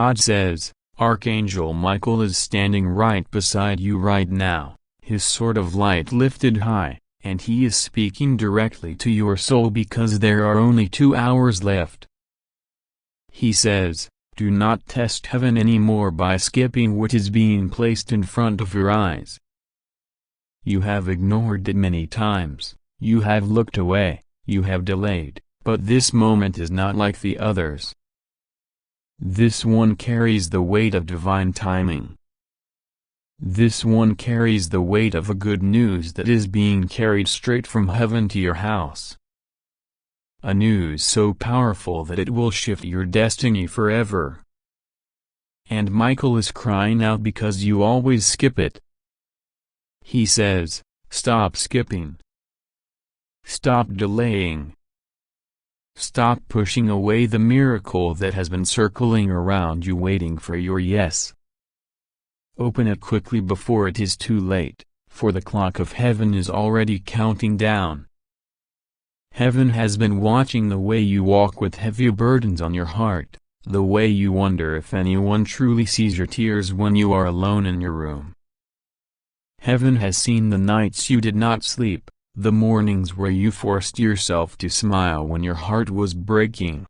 God says, Archangel Michael is standing right beside you right now, his sword of light lifted high, and he is speaking directly to your soul because there are only 2 hours left. He says, do not test heaven anymore by skipping what is being placed in front of your eyes. You have ignored it many times, you have looked away, you have delayed, but this moment is not like the others. This one carries the weight of divine timing. This one carries the weight of a good news that is being carried straight from heaven to your house. A news so powerful that it will shift your destiny forever. And Michael is crying out because you always skip it. He says, stop skipping. Stop delaying. Stop pushing away the miracle that has been circling around you waiting for your yes. Open it quickly before it is too late, for the clock of heaven is already counting down. Heaven has been watching the way you walk with heavy burdens on your heart, the way you wonder if anyone truly sees your tears when you are alone in your room. Heaven has seen the nights you did not sleep, the mornings where you forced yourself to smile when your heart was breaking.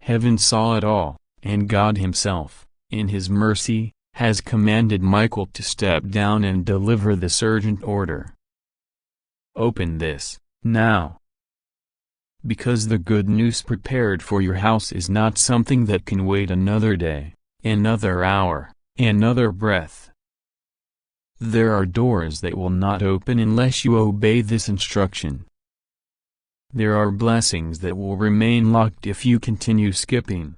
Heaven saw it all, and God Himself, in His mercy, has commanded Michael to step down and deliver this urgent order. Open this, now. Because the good news prepared for your house is not something that can wait another day, another hour, another breath. There are doors that will not open unless you obey this instruction. There are blessings that will remain locked if you continue skipping.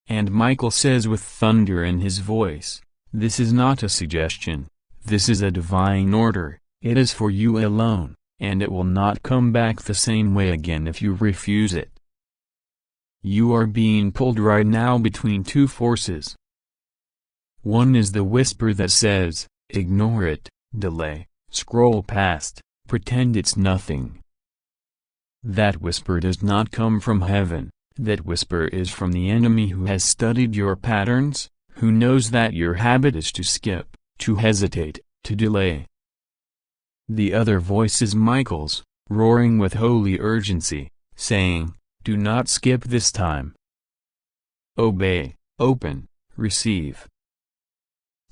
And Michael says with thunder in his voice, this is not a suggestion, this is a divine order, it is for you alone, and it will not come back the same way again if you refuse it. You are being pulled right now between two forces. One is the whisper that says, ignore it, delay, scroll past, pretend it's nothing. That whisper does not come from heaven, that whisper is from the enemy who has studied your patterns, who knows that your habit is to skip, to hesitate, to delay. The other voice is Michael's, roaring with holy urgency, saying, do not skip this time. Obey, open, receive.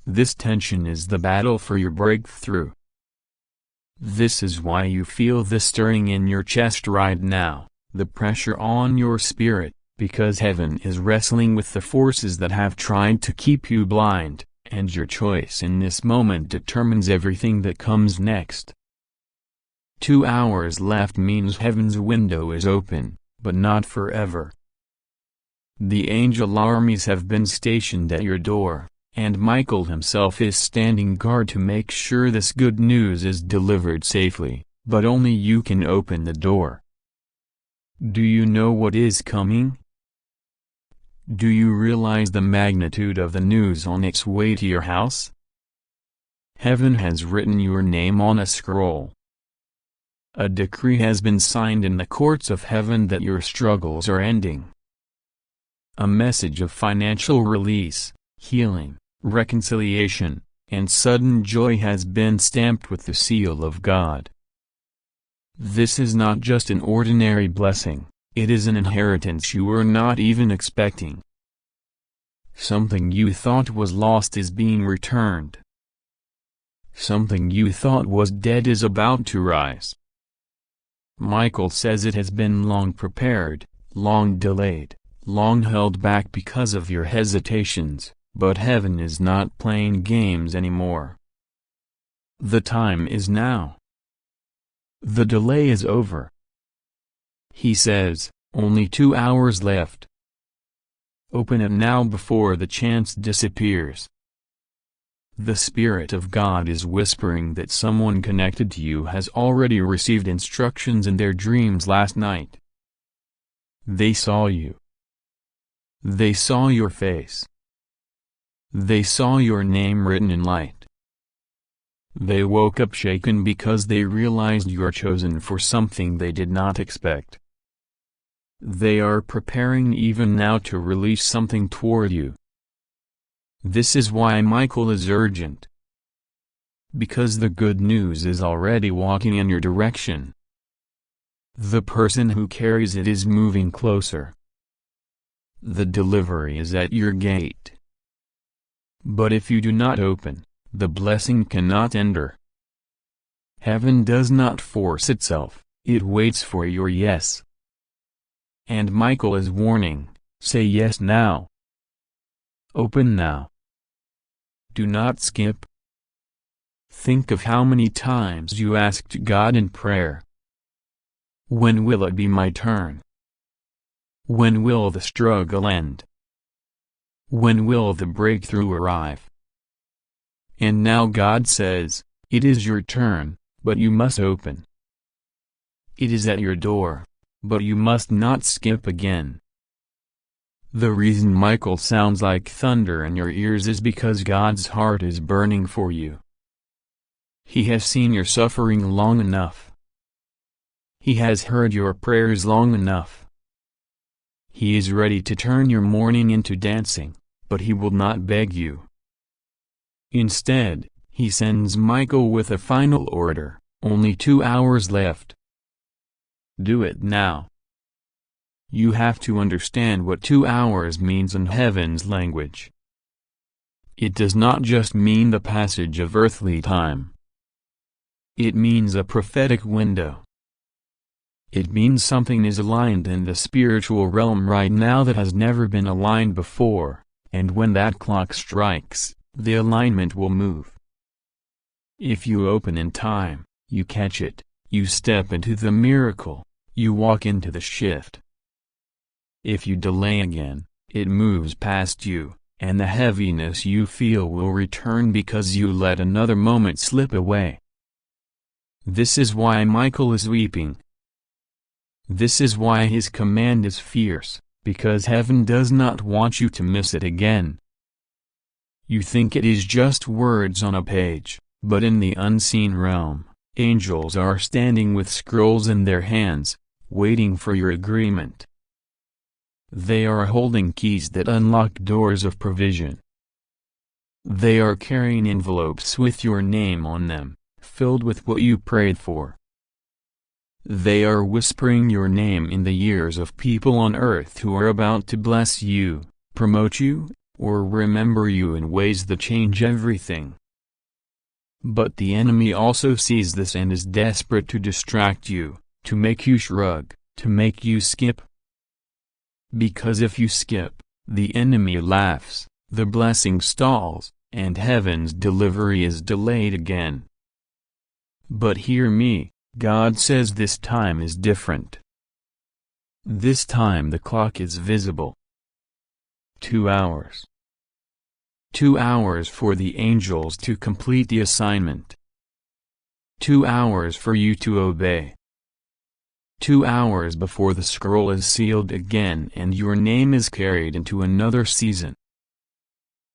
This tension is the battle for your breakthrough. This is why you feel the stirring in your chest right now, the pressure on your spirit, because heaven is wrestling with the forces that have tried to keep you blind, and your choice in this moment determines everything that comes next. 2 hours left means heaven's window is open, but not forever. The angel armies have been stationed at your door, and Michael himself is standing guard to make sure this good news is delivered safely, but only you can open the door. Do you know what is coming? Do you realize the magnitude of the news on its way to your house? Heaven has written your name on a scroll. A decree has been signed in the courts of heaven that your struggles are ending. A message of financial release, healing, reconciliation, and sudden joy has been stamped with the seal of God. This is not just an ordinary blessing, it is an inheritance you were not even expecting. Something you thought was lost is being returned. Something you thought was dead is about to rise. Michael says it has been long prepared, long delayed, long held back because of your hesitations, but heaven is not playing games anymore. The time is now. The delay is over. He says, only 2 hours left. Open it now before the chance disappears. The Spirit of God is whispering that someone connected to you has already received instructions in their dreams last night. They saw you. They saw your face. They saw your name written in light. They woke up shaken because they realized you are chosen for something they did not expect. They are preparing even now to release something toward you. This is why Michael is urgent. Because the good news is already walking in your direction. The person who carries it is moving closer. The delivery is at your gate. But if you do not open, the blessing cannot enter. Heaven does not force itself, it waits for your yes. And Michael is warning, say yes now. Open now. Do not skip. Think of how many times you asked God in prayer. When will it be my turn? When will the struggle end? When will the breakthrough arrive? And now God says, it is your turn, but you must open. It is at your door, but you must not skip again. The reason Michael sounds like thunder in your ears is because God's heart is burning for you. He has seen your suffering long enough. He has heard your prayers long enough. He is ready to turn your mourning into dancing, but he will not beg you. Instead, he sends Michael with a final order, only 2 hours left. Do it now. You have to understand what 2 hours means in heaven's language. It does not just mean the passage of earthly time. It means a prophetic window. It means something is aligned in the spiritual realm right now that has never been aligned before, and when that clock strikes, the alignment will move. If you open in time, you catch it, you step into the miracle, you walk into the shift. If you delay again, it moves past you, and the heaviness you feel will return because you let another moment slip away. This is why Michael is weeping. This is why his command is fierce, because heaven does not want you to miss it again. You think it is just words on a page, but in the unseen realm, angels are standing with scrolls in their hands, waiting for your agreement. They are holding keys that unlock doors of provision. They are carrying envelopes with your name on them, filled with what you prayed for. They are whispering your name in the ears of people on earth who are about to bless you, promote you, or remember you in ways that change everything. But the enemy also sees this and is desperate to distract you, to make you shrug, to make you skip. Because if you skip, the enemy laughs, the blessing stalls, and heaven's delivery is delayed again. But hear me, God says this time is different. This time the clock is visible. 2 hours. 2 hours for the angels to complete the assignment. 2 hours for you to obey. 2 hours before the scroll is sealed again and your name is carried into another season.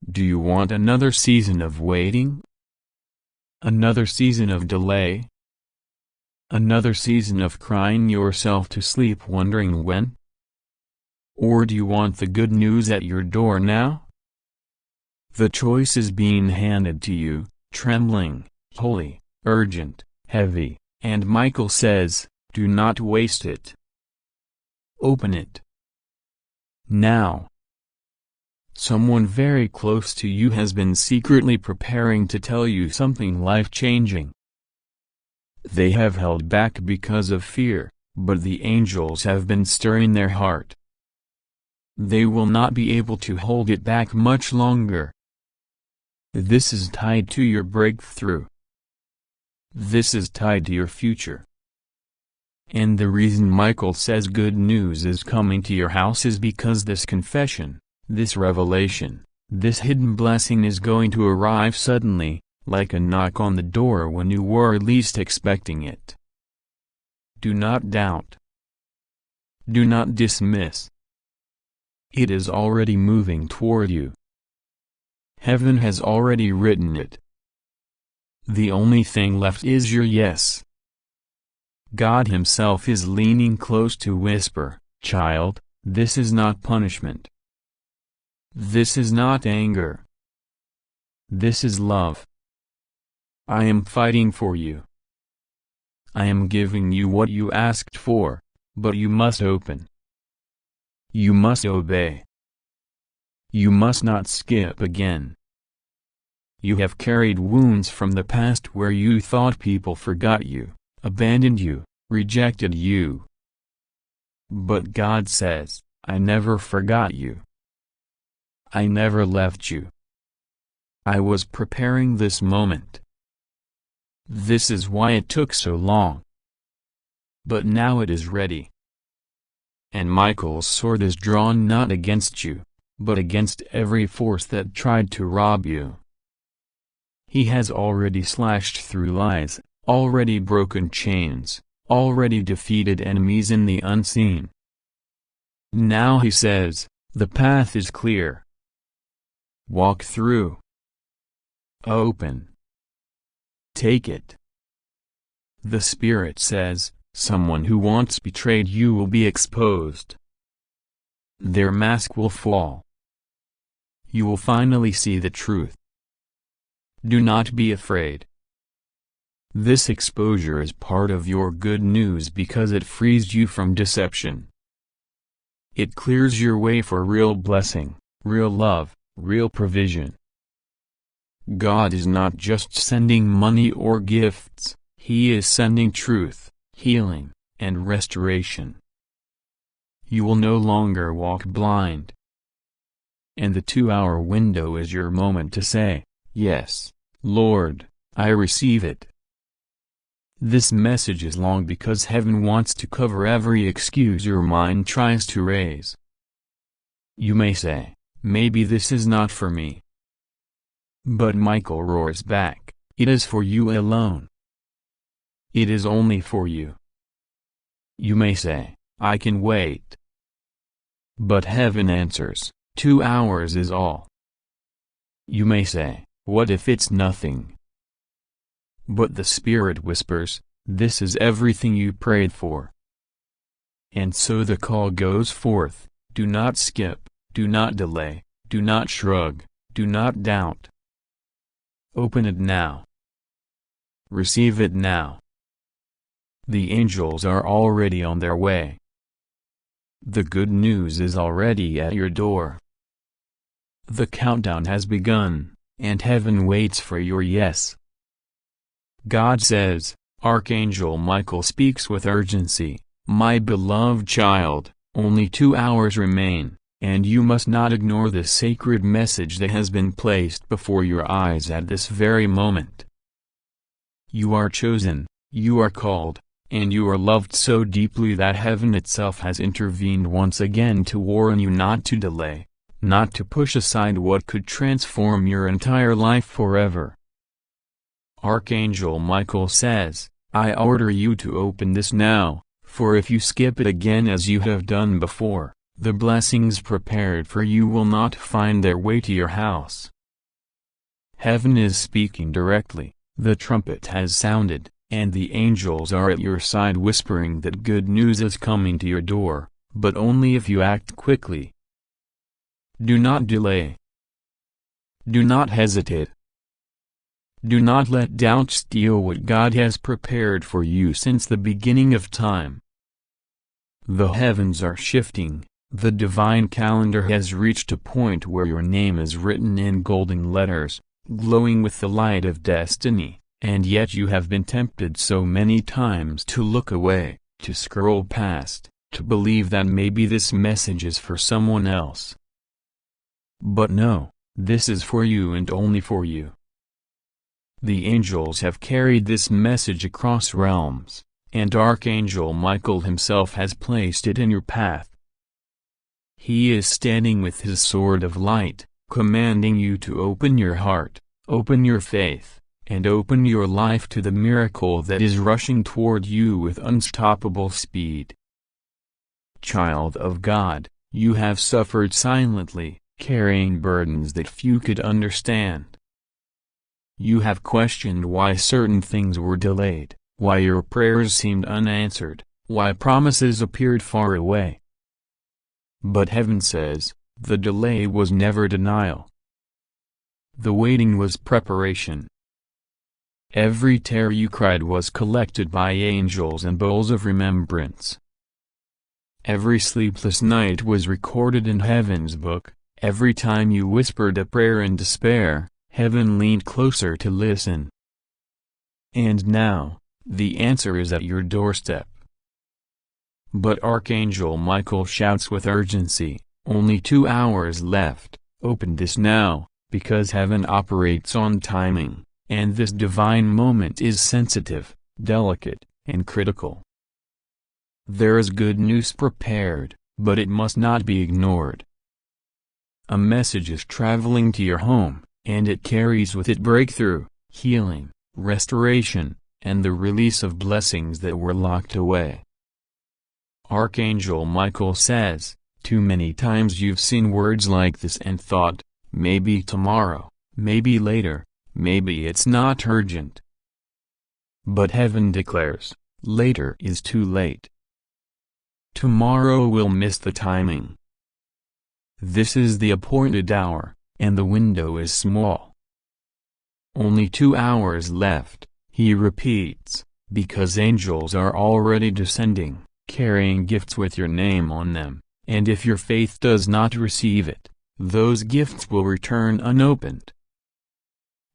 Do you want another season of waiting? Another season of delay? Another season of crying yourself to sleep wondering when? Or do you want the good news at your door now? The choice is being handed to you, trembling, holy, urgent, heavy, and Michael says, do not waste it. Open it. Now. Someone very close to you has been secretly preparing to tell you something life-changing. They have held back because of fear, but the angels have been stirring their heart. They will not be able to hold it back much longer. This is tied to your breakthrough. This is tied to your future. And the reason Michael says good news is coming to your house is because this confession, this revelation, this hidden blessing is going to arrive suddenly, like a knock on the door when you were least expecting it. Do not doubt. Do not dismiss. It is already moving toward you. Heaven has already written it. The only thing left is your yes. God himself is leaning close to whisper, Child, this is not punishment. This is not anger. This is love. I am fighting for you. I am giving you what you asked for, but you must open. You must obey. You must not skip again. You have carried wounds from the past where you thought people forgot you, abandoned you, rejected you. But God says, I never forgot you. I never left you. I was preparing this moment. This is why it took so long. But now it is ready. And Michael's sword is drawn not against you, but against every force that tried to rob you. He has already slashed through lies, already broken chains, already defeated enemies in the unseen. Now he says, the path is clear. Walk through. Open. Take it. The Spirit says, someone who once betrayed you will be exposed. Their mask will fall. You will finally see the truth. Do not be afraid. This exposure is part of your good news because it frees you from deception. It clears your way for real blessing, real love, real provision. God is not just sending money or gifts, He is sending truth, healing, and restoration. You will no longer walk blind. And the 2-hour window is your moment to say, yes, Lord, I receive it. This message is long because heaven wants to cover every excuse your mind tries to raise. You may say, maybe this is not for me. But Michael roars back, it is for you alone. It is only for you. You may say, I can wait. But heaven answers, 2 hours is all. You may say, what if it's nothing? But the Spirit whispers, this is everything you prayed for. And so the call goes forth, do not skip, do not delay, do not shrug, do not doubt. Open it now. Receive it now. The angels are already on their way. The good news is already at your door. The countdown has begun, and heaven waits for your yes. God says, Archangel Michael speaks with urgency, my beloved child, only 2 hours remain, and you must not ignore the sacred message that has been placed before your eyes at this very moment. You are chosen, you are called, and you are loved so deeply that heaven itself has intervened once again to warn you not to delay, not to push aside what could transform your entire life forever. Archangel Michael says, I order you to open this now, for if you skip it again as you have done before, the blessings prepared for you will not find their way to your house. Heaven is speaking directly, the trumpet has sounded, and the angels are at your side whispering that good news is coming to your door, but only if you act quickly. Do not delay. Do not hesitate. Do not let doubt steal what God has prepared for you since the beginning of time. The heavens are shifting, the divine calendar has reached a point where your name is written in golden letters, glowing with the light of destiny, and yet you have been tempted so many times to look away, to scroll past, to believe that maybe this message is for someone else. But no, this is for you and only for you. The angels have carried this message across realms, and Archangel Michael himself has placed it in your path. He is standing with his sword of light, commanding you to open your heart, open your faith, and open your life to the miracle that is rushing toward you with unstoppable speed. Child of God, you have suffered silently, carrying burdens that few could understand. You have questioned why certain things were delayed, why your prayers seemed unanswered, why promises appeared far away. But heaven says, the delay was never denial. The waiting was preparation. Every tear you cried was collected by angels in bowls of remembrance. Every sleepless night was recorded in heaven's book. Every time you whispered a prayer in despair, heaven leaned closer to listen. And now, the answer is at your doorstep. But Archangel Michael shouts with urgency, only 2 hours left, open this now, because heaven operates on timing, and this divine moment is sensitive, delicate, and critical. There is good news prepared, but it must not be ignored. A message is traveling to your home, and it carries with it breakthrough, healing, restoration, and the release of blessings that were locked away. Archangel Michael says, too many times you've seen words like this and thought, maybe tomorrow, maybe later, maybe it's not urgent. But heaven declares, later is too late. Tomorrow will miss the timing. This is the appointed hour, and the window is small. Only 2 hours left, he repeats, because angels are already descending, carrying gifts with your name on them, and if your faith does not receive it, those gifts will return unopened.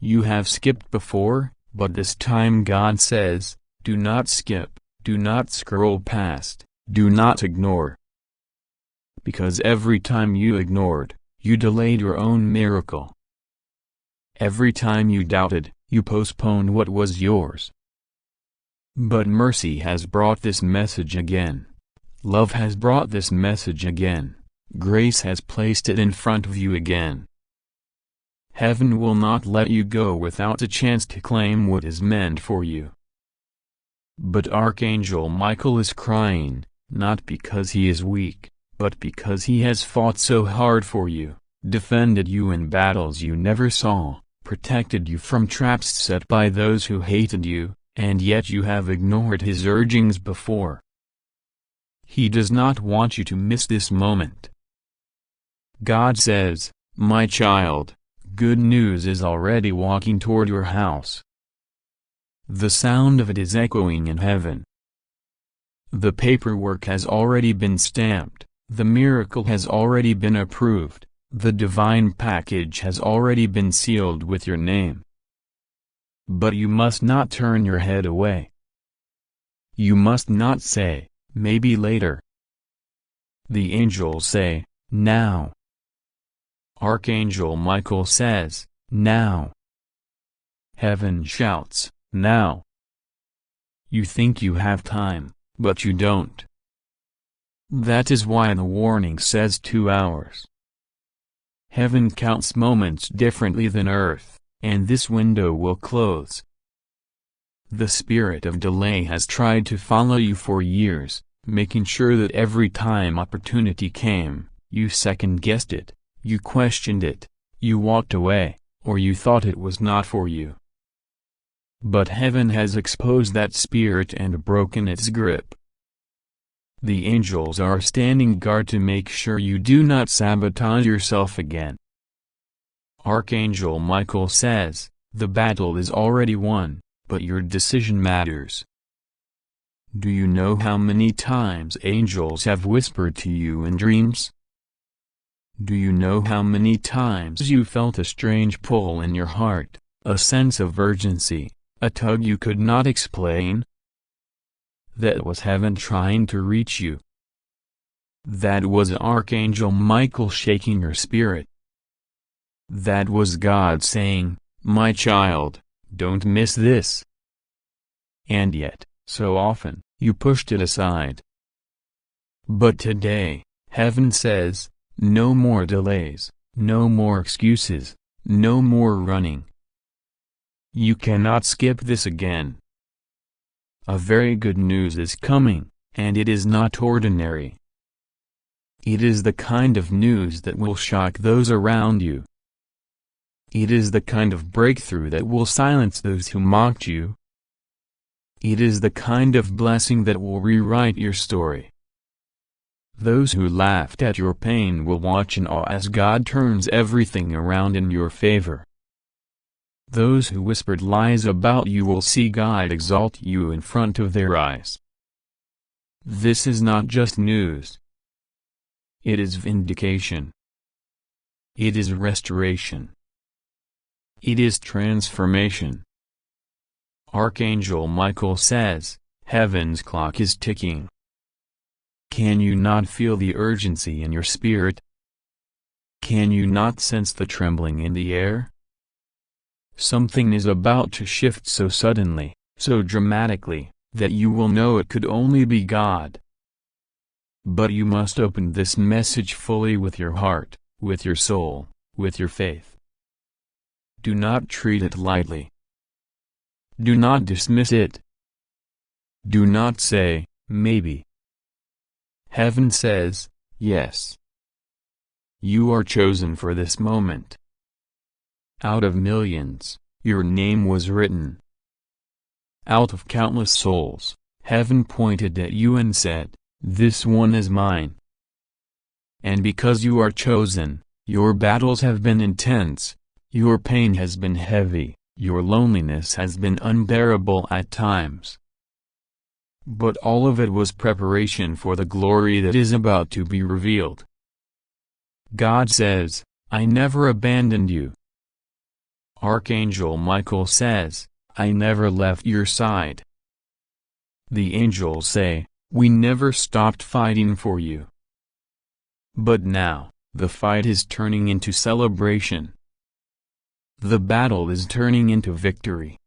You have skipped before, but this time God says, do not skip, do not scroll past, do not ignore. Because every time you ignored, you delayed your own miracle. Every time you doubted, you postponed what was yours. But mercy has brought this message again. Love has brought this message again. Grace has placed it in front of you again. Heaven will not let you go without a chance to claim what is meant for you. But Archangel Michael is crying, not because he is weak, but because he has fought so hard for you, defended you in battles you never saw, protected you from traps set by those who hated you, and yet you have ignored his urgings before. He does not want you to miss this moment. God says, my child, good news is already walking toward your house. The sound of it is echoing in heaven. The paperwork has already been stamped, the miracle has already been approved, the divine package has already been sealed with your name. But you must not turn your head away. You must not say, maybe later. The angels say, now. Archangel Michael says, now. Heaven shouts, now. You think you have time, but you don't. That is why the warning says 2 hours. Heaven counts moments differently than earth, and this window will close. The spirit of delay has tried to follow you for years, making sure that every time opportunity came, you second-guessed it, you questioned it, you walked away, or you thought it was not for you. But heaven has exposed that spirit and broken its grip. The angels are standing guard to make sure you do not sabotage yourself again. Archangel Michael says, the battle is already won, but your decision matters. Do you know how many times angels have whispered to you in dreams? Do you know how many times you felt a strange pull in your heart, a sense of urgency, a tug you could not explain? That was heaven trying to reach you. That was Archangel Michael shaking your spirit. That was God saying, my child, don't miss this. And yet, so often, you pushed it aside. But today, heaven says, no more delays, no more excuses, no more running. You cannot skip this again. A very good news is coming, and it is not ordinary. It is the kind of news that will shock those around you. It is the kind of breakthrough that will silence those who mocked you. It is the kind of blessing that will rewrite your story. Those who laughed at your pain will watch in awe as God turns everything around in your favor. Those who whispered lies about you will see God exalt you in front of their eyes. This is not just news. It is vindication. It is restoration. It is transformation. Archangel Michael says, heaven's clock is ticking. Can you not feel the urgency in your spirit? Can you not sense the trembling in the air? Something is about to shift so suddenly, so dramatically, that you will know it could only be God. But you must open this message fully with your heart, with your soul, with your faith. Do not treat it lightly. Do not dismiss it. Do not say, maybe. Heaven says, yes. You are chosen for this moment. Out of millions, your name was written. Out of countless souls, heaven pointed at you and said, this one is mine. And because you are chosen, your battles have been intense, your pain has been heavy, your loneliness has been unbearable at times. But all of it was preparation for the glory that is about to be revealed. God says, I never abandoned you. Archangel Michael says, I never left your side. The angels say, we never stopped fighting for you. But now, the fight is turning into celebration. The battle is turning into victory.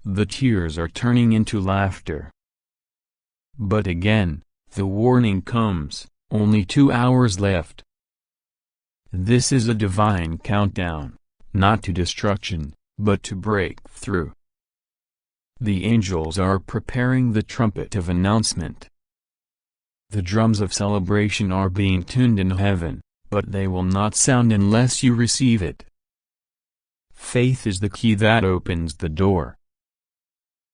The tears are turning into laughter. But again, the warning comes, only 2 hours left. This is a divine countdown, not to destruction, but to breakthrough. The angels are preparing the trumpet of announcement. The drums of celebration are being tuned in heaven, but they will not sound unless you receive it. Faith is the key that opens the door.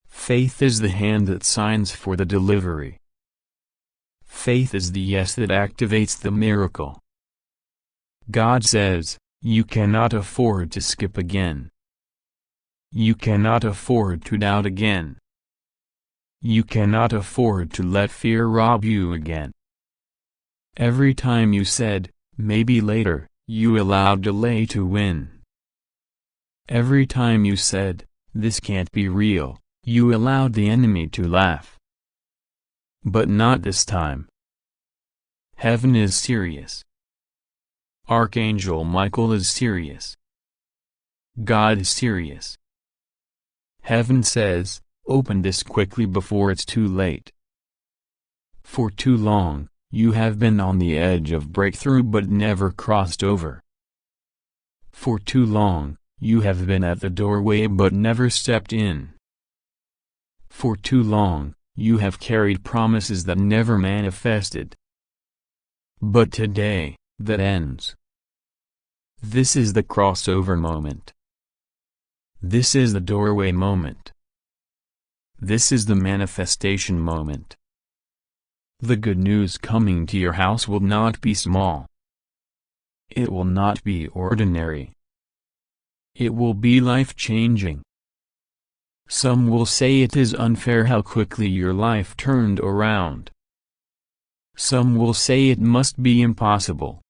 Faith is the hand that signs for the delivery. Faith is the yes that activates the miracle. God says, you cannot afford to skip again. You cannot afford to doubt again. You cannot afford to let fear rob you again. Every time you said, maybe later, you allowed delay to win. Every time you said, this can't be real, you allowed the enemy to laugh. But not this time. Heaven is serious. Archangel Michael is serious. God is serious. Heaven says, open this quickly before it's too late. For too long, you have been on the edge of breakthrough but never crossed over. For too long, you have been at the doorway but never stepped in. For too long, you have carried promises that never manifested. But today, that ends. This is the crossover moment. This is the doorway moment. This is the manifestation moment. The good news coming to your house will not be small. It will not be ordinary. It will be life-changing. Some will say it is unfair how quickly your life turned around. Some will say it must be impossible.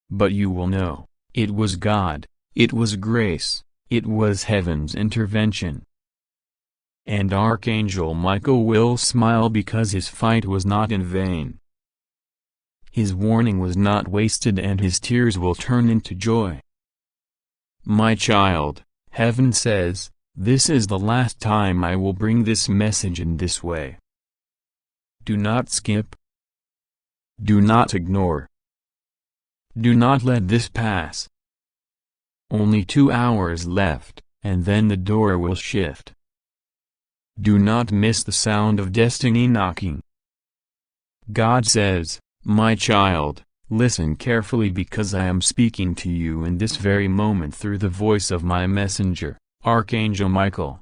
But you will know, it was God, it was grace, it was heaven's intervention. And Archangel Michael will smile because his fight was not in vain. His warning was not wasted and his tears will turn into joy. My child, heaven says, this is the last time I will bring this message in this way. Do not skip. Do not ignore. Do not let this pass. Only 2 hours left, and then the door will shift. Do not miss the sound of destiny knocking. God says, my child, listen carefully because I am speaking to you in this very moment through the voice of my messenger, Archangel Michael.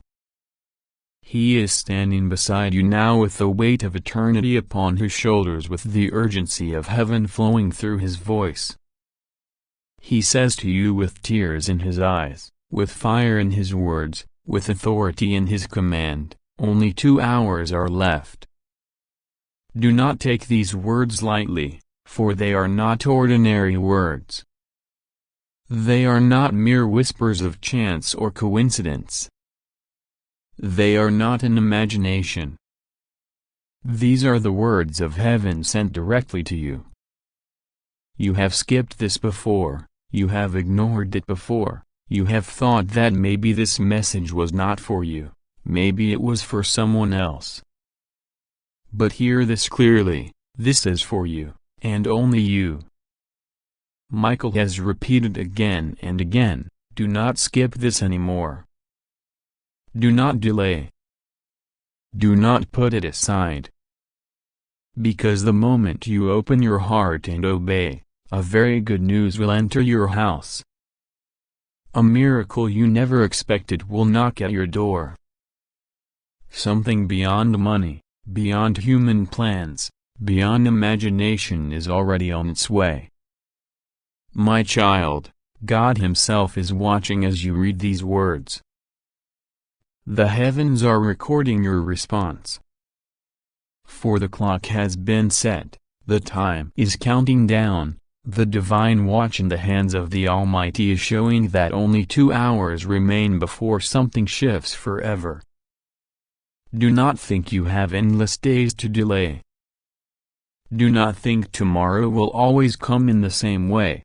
He is standing beside you now with the weight of eternity upon his shoulders, with the urgency of heaven flowing through his voice. He says to you with tears in his eyes, with fire in his words, with authority in his command, only 2 hours are left. Do not take these words lightly, for they are not ordinary words. They are not mere whispers of chance or coincidence. They are not an imagination. These are the words of heaven sent directly to you. You have skipped this before, you have ignored it before, you have thought that maybe this message was not for you, maybe it was for someone else. But hear this clearly, this is for you, and only you. Michael has repeated again and again, do not skip this anymore. Do not delay. Do not put it aside. Because the moment you open your heart and obey, a very good news will enter your house. A miracle you never expected will knock at your door. Something beyond money, beyond human plans, beyond imagination is already on its way. My child, God Himself is watching as you read these words. The heavens are recording your response. For the clock has been set, the time is counting down, the divine watch in the hands of the Almighty is showing that only 2 hours remain before something shifts forever. Do not think you have endless days to delay. Do not think tomorrow will always come in the same way.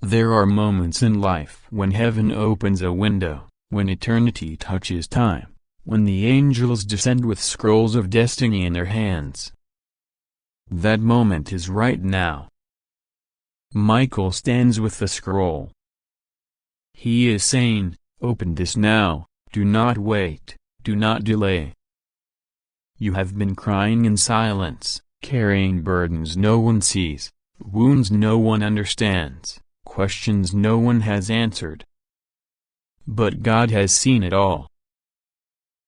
There are moments in life when heaven opens a window, when eternity touches time, when the angels descend with scrolls of destiny in their hands. That moment is right now. Michael stands with the scroll. He is saying, open this now, do not wait, do not delay. You have been crying in silence, carrying burdens no one sees, wounds no one understands, questions no one has answered. But God has seen it all.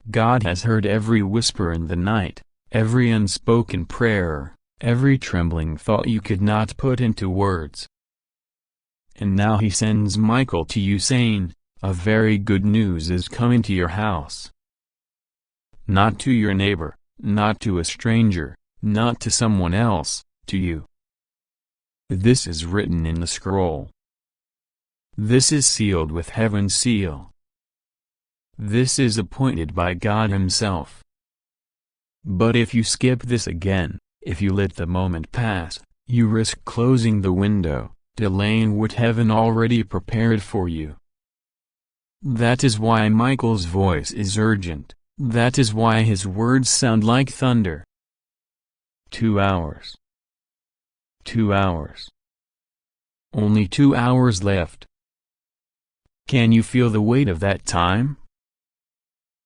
God has heard every whisper in the night, every unspoken prayer, every trembling thought you could not put into words. And now He sends Michael to you saying, a very good news is coming to your house. Not to your neighbor, not to a stranger, not to someone else, to you. This is written in the scroll. This is sealed with heaven's seal. This is appointed by God Himself. But if you skip this again, if you let the moment pass, you risk closing the window, delaying what heaven already prepared for you. That is why Michael's voice is urgent, that is why his words sound like thunder. 2 hours. 2 hours. Only 2 hours left. Can you feel the weight of that time?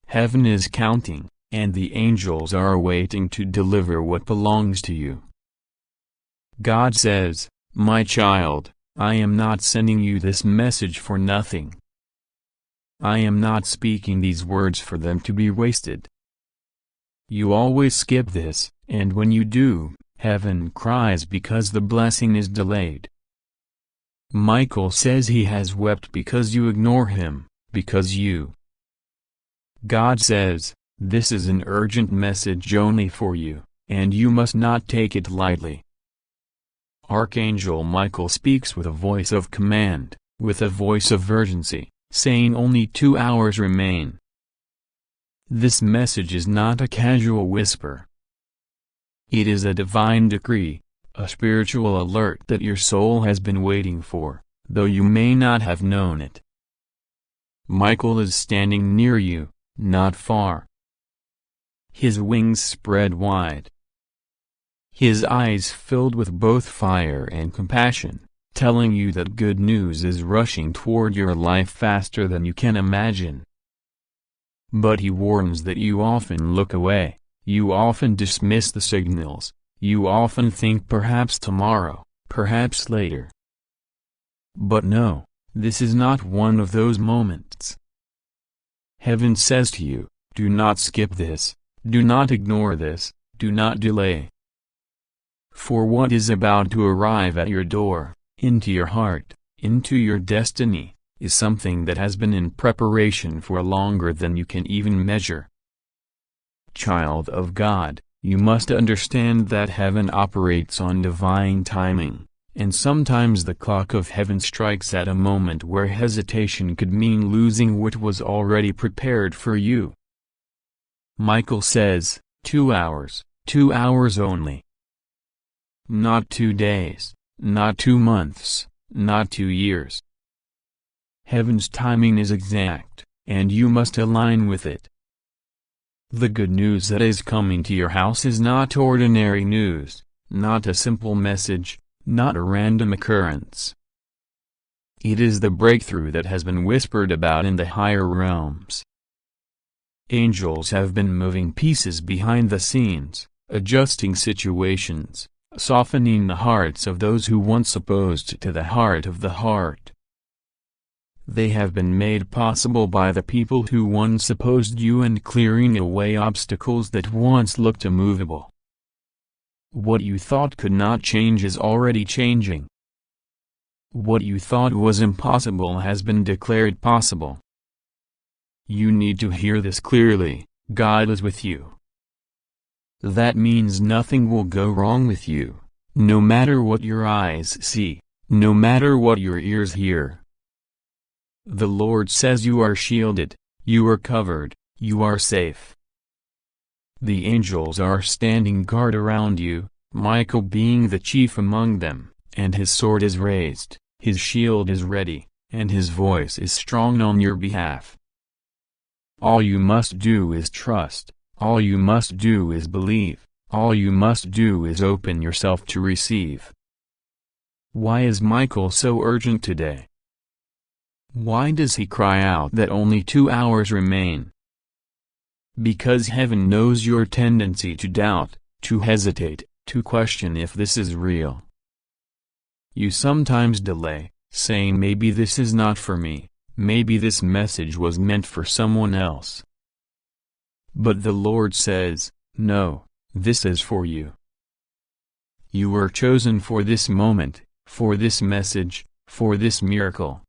Heaven is counting, and the angels are waiting to deliver what belongs to you. God says, my child, I am not sending you this message for nothing. I am not speaking these words for them to be wasted. You always skip this, and when you do, heaven cries because the blessing is delayed. Michael says he has wept because you ignore him, because you. God says, this is an urgent message only for you, and you must not take it lightly. Archangel Michael speaks with a voice of command, with a voice of urgency, saying only 2 hours remain. This message is not a casual whisper. It is a divine decree, a spiritual alert that your soul has been waiting for, though you may not have known it. Michael is standing near you, not far. His wings spread wide. His eyes filled with both fire and compassion, telling you that good news is rushing toward your life faster than you can imagine. But he warns that you often look away, you often dismiss the signals, you often think perhaps tomorrow, perhaps later. But no, this is not one of those moments. Heaven says to you, Do not skip this. Do not ignore this. Do not delay. For what is about to arrive at your door, into your heart, into your destiny, is something that has been in preparation for longer than you can even measure. Child of God, you must understand that heaven operates on divine timing, and sometimes the clock of heaven strikes at a moment where hesitation could mean losing what was already prepared for you. Michael says, 2 hours, 2 hours only. Not 2 days, not 2 months, not 2 years. Heaven's timing is exact, and you must align with it. The good news that is coming to your house is not ordinary news, not a simple message, not a random occurrence. It is the breakthrough that has been whispered about in the higher realms. Angels have been moving pieces behind the scenes, adjusting situations, softening the hearts of those who once opposed to the heart of the heart. They have been made possible by the people who once opposed you and clearing away obstacles that once looked immovable. What you thought could not change is already changing. What you thought was impossible has been declared possible. You need to hear this clearly: God is with you. That means nothing will go wrong with you, no matter what your eyes see, no matter what your ears hear. The Lord says you are shielded, you are covered, you are safe. The angels are standing guard around you, Michael being the chief among them, and his sword is raised, his shield is ready, and his voice is strong on your behalf. All you must do is trust, all you must do is believe, all you must do is open yourself to receive. Why is Michael so urgent today? Why does he cry out that only 2 hours remain? Because heaven knows your tendency to doubt, to hesitate, to question if this is real. You sometimes delay, saying maybe this is not for me, maybe this message was meant for someone else. But the Lord says, no, this is for you. You were chosen for this moment, for this message, for this miracle.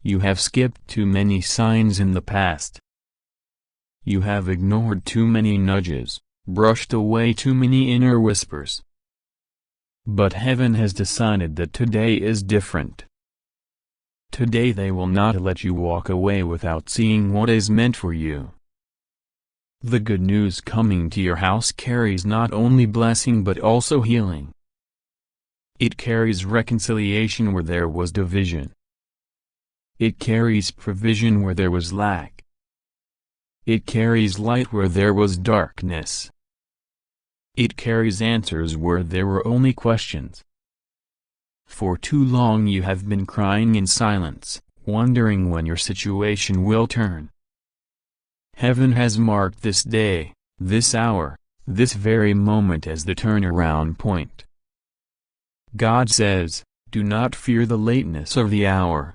You have skipped too many signs in the past. You have ignored too many nudges, brushed away too many inner whispers. But heaven has decided that today is different. Today they will not let you walk away without seeing what is meant for you. The good news coming to your house carries not only blessing but also healing. It carries reconciliation where there was division. It carries provision where there was lack. It carries light where there was darkness. It carries answers where there were only questions. For too long you have been crying in silence, wondering when your situation will turn. Heaven has marked this day, this hour, this very moment as the turnaround point. God says, do not fear the lateness of the hour.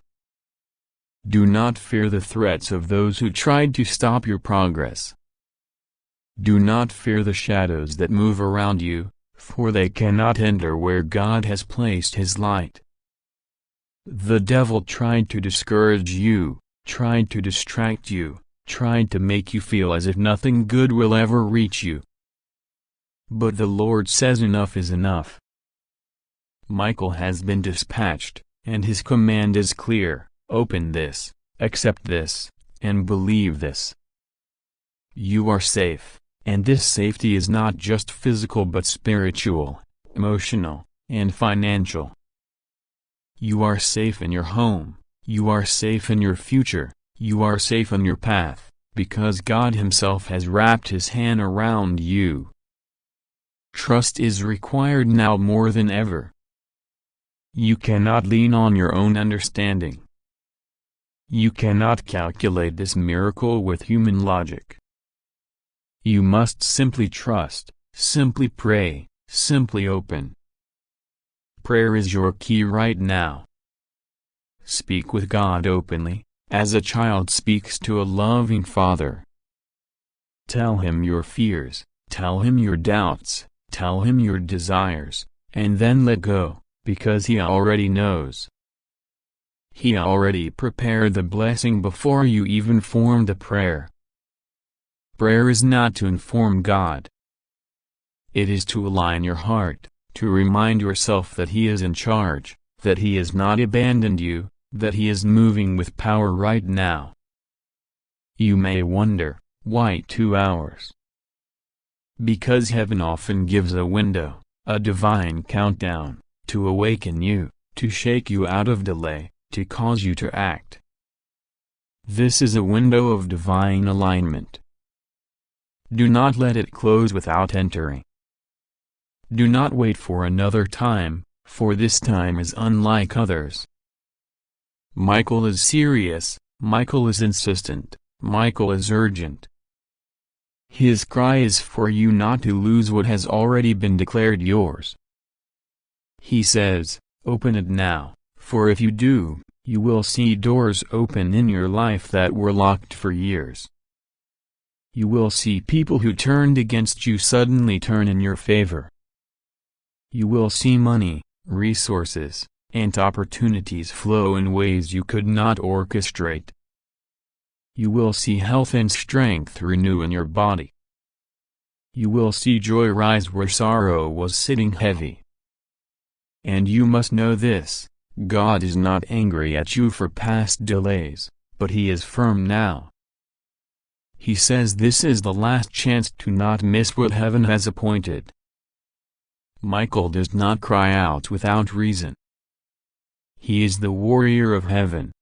Do not fear the threats of those who tried to stop your progress. Do not fear the shadows that move around you, for they cannot enter where God has placed his light. The devil tried to discourage you, tried to distract you, tried to make you feel as if nothing good will ever reach you. But the Lord says enough is enough. Michael has been dispatched, and his command is clear: open this, accept this, and believe this. You are safe, and this safety is not just physical but spiritual, emotional, and financial. You are safe in your home, you are safe in your future, you are safe on your path, because God himself has wrapped his hand around you. Trust is required now more than ever. You cannot lean on your own understanding. You cannot calculate this miracle with human logic. You must simply trust, simply pray, simply open. Prayer is your key right now. Speak with God openly, as a child speaks to a loving father. Tell him your fears, tell him your doubts, tell him your desires, and then let go, because he already knows. He already prepared the blessing before you even formed the prayer. Prayer is not to inform God. It is to align your heart, to remind yourself that He is in charge, that He has not abandoned you, that He is moving with power right now. You may wonder, why 2 hours? Because heaven often gives a window, a divine countdown, to awaken you, to shake you out of delay, to cause you to act. This is a window of divine alignment. Do not let it close without entering. Do not wait for another time, for this time is unlike others. Michael is serious, Michael is insistent, Michael is urgent. His cry is for you not to lose what has already been declared yours. He says, open it now, for if you do, you will see doors open in your life that were locked for years. You will see people who turned against you suddenly turn in your favor. You will see money, resources, and opportunities flow in ways you could not orchestrate. You will see health and strength renew in your body. You will see joy rise where sorrow was sitting heavy. And you must know this, God is not angry at you for past delays, but He is firm now. He says this is the last chance to not miss what heaven has appointed. Michael does not cry out without reason. He is the warrior of heaven.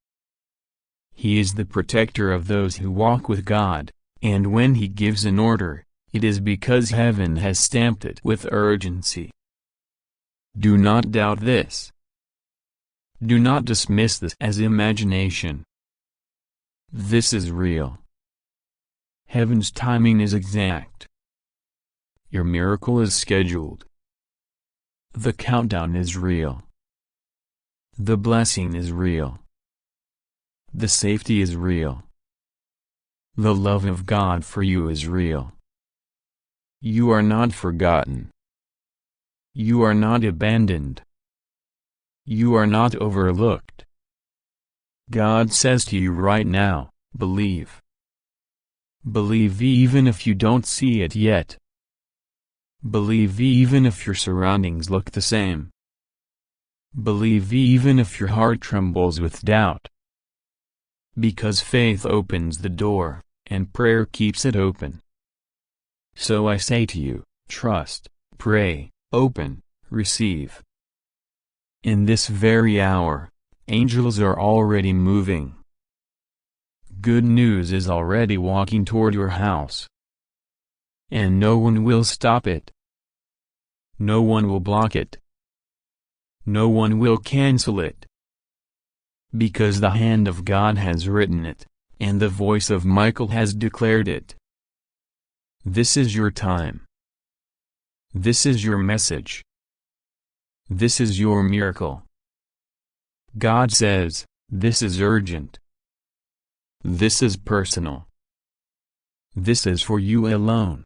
He is the protector of those who walk with God, and when he gives an order, it is because heaven has stamped it with urgency. Do not doubt this. Do not dismiss this as imagination. This is real. Heaven's timing is exact. Your miracle is scheduled. The countdown is real. The blessing is real. The safety is real. The love of God for you is real. You are not forgotten. You are not abandoned. You are not overlooked. God says to you right now, believe. Believe even if you don't see it yet. Believe even if your surroundings look the same. Believe even if your heart trembles with doubt. Because faith opens the door, and prayer keeps it open. So I say to you, trust, pray, open, receive. In this very hour, angels are already moving. Good news is already walking toward your house. And no one will stop it. No one will block it. No one will cancel it. Because the hand of God has written it, and the voice of Michael has declared it. This is your time. This is your message. This is your miracle. God says, this is urgent. This is personal. This is for you alone.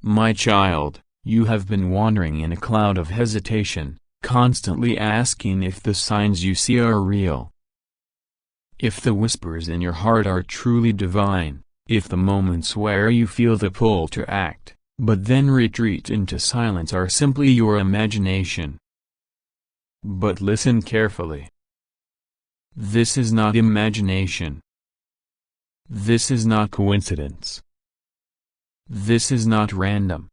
My child, you have been wandering in a cloud of hesitation, constantly asking if the signs you see are real. If the whispers in your heart are truly divine, if the moments where you feel the pull to act, but then retreat into silence are simply your imagination. But listen carefully. This is not imagination. This is not coincidence. This is not random.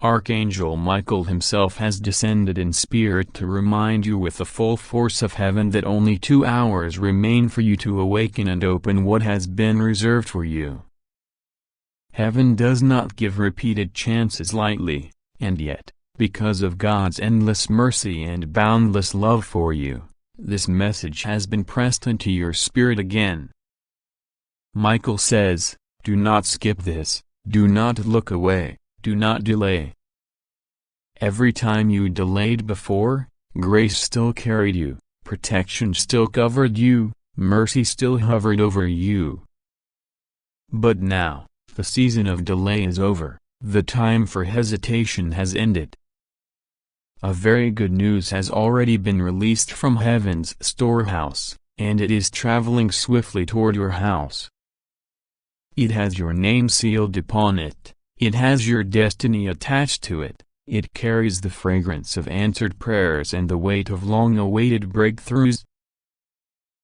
Archangel Michael himself has descended in spirit to remind you with the full force of heaven that only 2 hours remain for you to awaken and open what has been reserved for you. Heaven does not give repeated chances lightly, and yet, because of God's endless mercy and boundless love for you, this message has been pressed into your spirit again. Michael says, do not skip this, do not look away, do not delay. Every time you delayed before, grace still carried you, protection still covered you, mercy still hovered over you. But now, The season of delay is over, the time for hesitation has ended. A very good news has already been released from heaven's storehouse, and it is traveling swiftly toward your house. It has your name sealed upon it, it has your destiny attached to it, it carries the fragrance of answered prayers and the weight of long-awaited breakthroughs.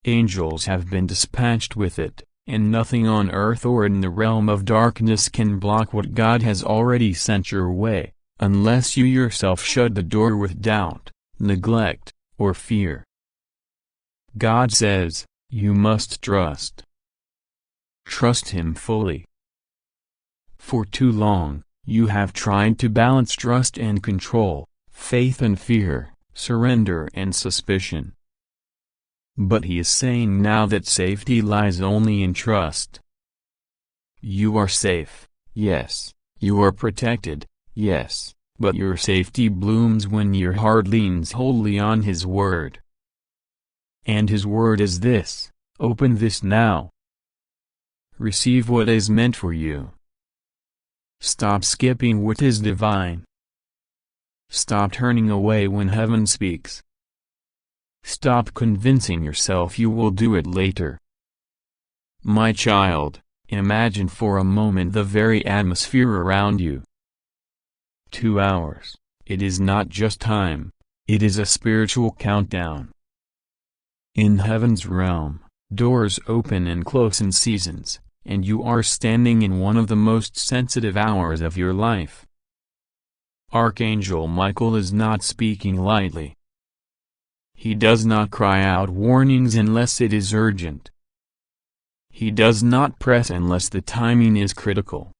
Angels have been dispatched with it, and nothing on earth or in the realm of darkness can block what God has already sent your way, unless you yourself shut the door with doubt, neglect, or fear. God says, you must trust. Trust Him fully. For too long, you have tried to balance trust and control, faith and fear, surrender and suspicion. But He is saying now that safety lies only in trust. You are safe, yes, you are protected, yes, but your safety blooms when your heart leans wholly on His word. And His word is this: open this now. Receive what is meant for you. Stop skipping what is divine. Stop turning away when heaven speaks. Stop convincing yourself you will do it later. My child, imagine for a moment the very atmosphere around you. 2 hours, it is not just time, it is a spiritual countdown. In heaven's realm, doors open and close in seasons, and you are standing in one of the most sensitive hours of your life. Archangel Michael is not speaking lightly. He does not cry out warnings unless it is urgent. He does not press unless the timing is critical.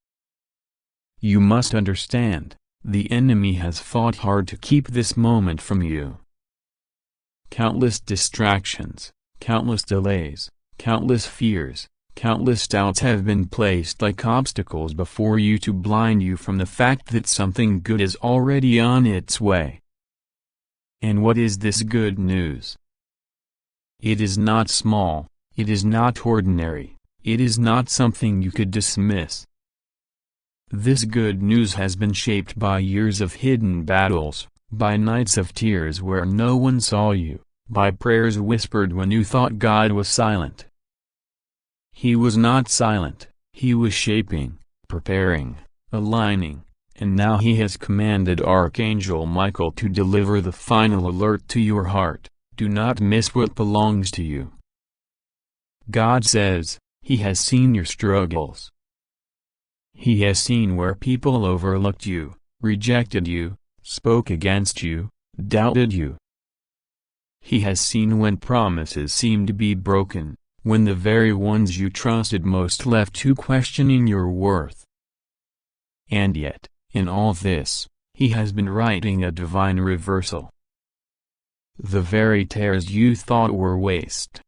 You must understand, the enemy has fought hard to keep this moment from you. Countless distractions, countless delays, countless fears, countless doubts have been placed like obstacles before you to blind you from the fact that something good is already on its way. And what is this good news? It is not small, it is not ordinary, it is not something you could dismiss. This good news has been shaped by years of hidden battles, by nights of tears where no one saw you, by prayers whispered when you thought God was silent. He was not silent, He was shaping, preparing, aligning, and now He has commanded Archangel Michael to deliver the final alert to your heart: do not miss what belongs to you. God says, He has seen your struggles. He has seen where people overlooked you, rejected you, spoke against you, doubted you. He has seen when promises seemed to be broken, when the very ones you trusted most left you questioning your worth. And yet, in all this, He has been writing a divine reversal. The very tears you thought were waste,